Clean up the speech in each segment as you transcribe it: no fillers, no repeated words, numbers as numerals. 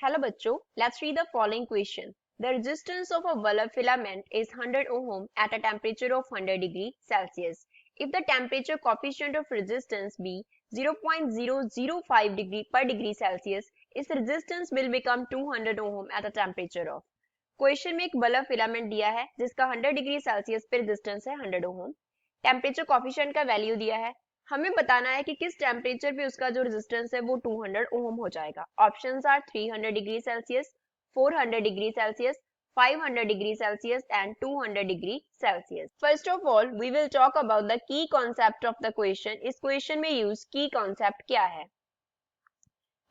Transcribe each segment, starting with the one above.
Hello बच्चों, let's read the following question. The resistance of a bulb filament is 100 ohm at a temperature of 100 degree Celsius. If the temperature coefficient of resistance be 0.005 degree per degree Celsius, its resistance will become 200 ohm at a temperature of. Question में एक bulb filament दिया है जिसका 100 degree Celsius पे resistance है 100 ओम। Temperature coefficient का value दिया है। हमें बताना है कि किस टेम्परेचर पे उसका जो रेजिस्टेंस है वो 200 ओम हो जाएगा। Options are 300 degree Celsius, 400 degree Celsius, 500 degree Celsius and 200 degree Celsius. First of all we will talk about the key concept of the question. इस क्वेश्चन में यूज की कॉन्सेप्ट क्या है?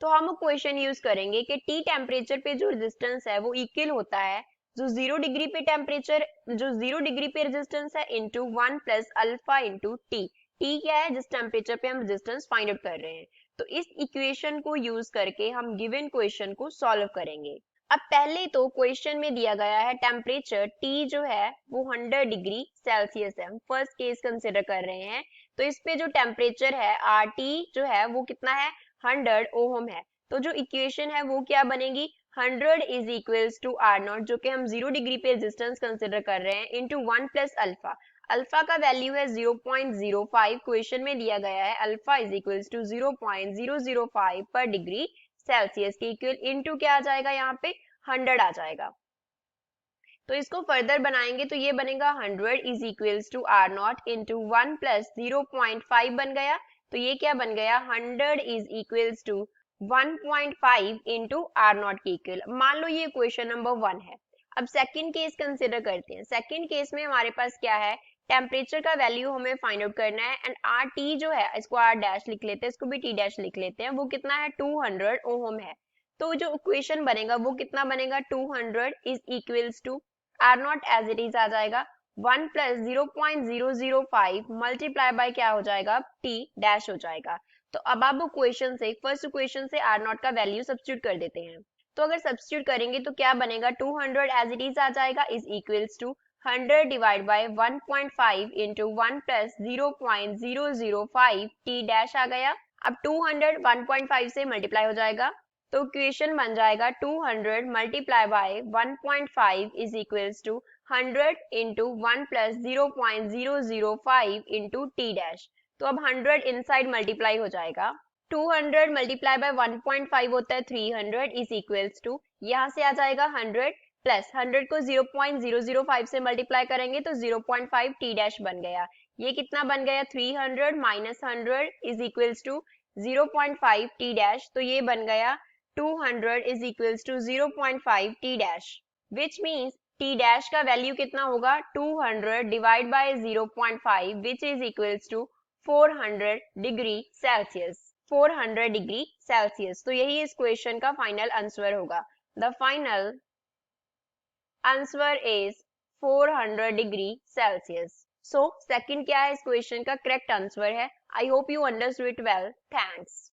तो हम क्वेश्चन यूज करेंगे कि टी टेम्परेचर पे जो रेजिस्टेंस है वो इक्वल होता है जो 0 डिग्री पे टेम्परेचर जो 0 डिग्री पे रेजिस्टेंस है into 1 plus alpha into T. T क्या है? जिस टेम्परेचर पे हम रेजिस्टेंस फाइंड आउट कर रहे हैं। तो इस इक्वेशन को यूज करके हम गिवन क्वेश्चन को सॉल्व करेंगे। अब पहले तो क्वेश्चन में दिया गया है टेम्परेचर टी जो है वो 100 डिग्री सेल्सियस है। हम फर्स्ट केस कंसिडर कर रहे हैं। तो इस पे जो टेम्परेचर है आर टी जो है वो कितना है? 100 ओम है। तो जो इक्वेशन है वो क्या बनेगी? 100 is equals to R naught, जो कि हम 0 डिग्री पे रेजिस्टेंस कंसिडर कर रहे हैं, इनटू 1 प्लस अल्फा। अल्फा का वैल्यू है 0.05। क्वेश्चन में दिया गया है अल्फा इज इक्वल्स टू 0.005 पर डिग्री सेल्सियस के इक्वल इनटू क्या आ जाएगा? यहाँ पे 100 आ जाएगा। तो इसको फर्दर बनाएंगे तो ये बनेगा 100 is equals to R naught into 1 plus 0.5 बन गया। तो ये क्या बन गया? 100 is equals to 1.5 into R naught के इक्वल। मान लो ये क्वेश्चन नंबर 1 है। अब सेकंड केस कंसिडर करते हैं। सेकंड केस में हमारे पास क्या है? टेम्परेचर का वैल्यू हमें फाइंड आउट करना है एंड आर टी जो है, इसको आर डैश लिख लेते हैं, इसको भी टी डैश लिख लेते हैं, वो कितना है? 200 ओम है। तो जो इक्वेशन बनेगा वो कितना बनेगा? 200 is equals to R naught as it is आ जाएगा 1 प्लस 0.005 मल्टीप्लाई बाय क्या हो जाएगा? टी डैश हो जाएगा। तो अब आप क्वेश्चन से फर्स्ट क्वेश्चन से आर नॉट का वैल्यू सब्स्टिट्यूट कर देते हैं। तो अगर सब्स्टिट्यूट करेंगे तो क्या बनेगा? 200 एज इट इज आ जाएगा is equals to 100 divide by 1.5 into 1 plus 0.005 T dash आ गया। अब 200 1.5 से मल्टीप्लाई हो जाएगा तो इक्वेशन बन जाएगा 200 multiply by 1.5 is equals to 100 into 1 plus 0.005 into T dash. तो अब 100 इनसाइड मल्टीप्लाई हो जाएगा। 200 मल्टीप्लाई बाय 1.5 होता है 300 इज इक्वल्स टू, यहाँ से आ जाएगा 100 प्लस 100 को 0.005 से मल्टीप्लाई करेंगे तो 0.5 टी डैश बन गया। ये कितना बन गया? 300 minus 100 is equals to 0.5 T dash. तो ये बन गया 200 is equals to 0.5 t dash, which means t dash का वैल्यू कितना होगा? 200 divide by 0.5 which is equals to 400 degree Celsius. 400 degree Celsius. तो यही इस क्वेश्चन का फाइनल आंसर होगा। The final answer is 400 degree Celsius. So second क्या है इस क्वेश्चन का? करेक्ट आंसर है। I hope you understood it well. Thanks.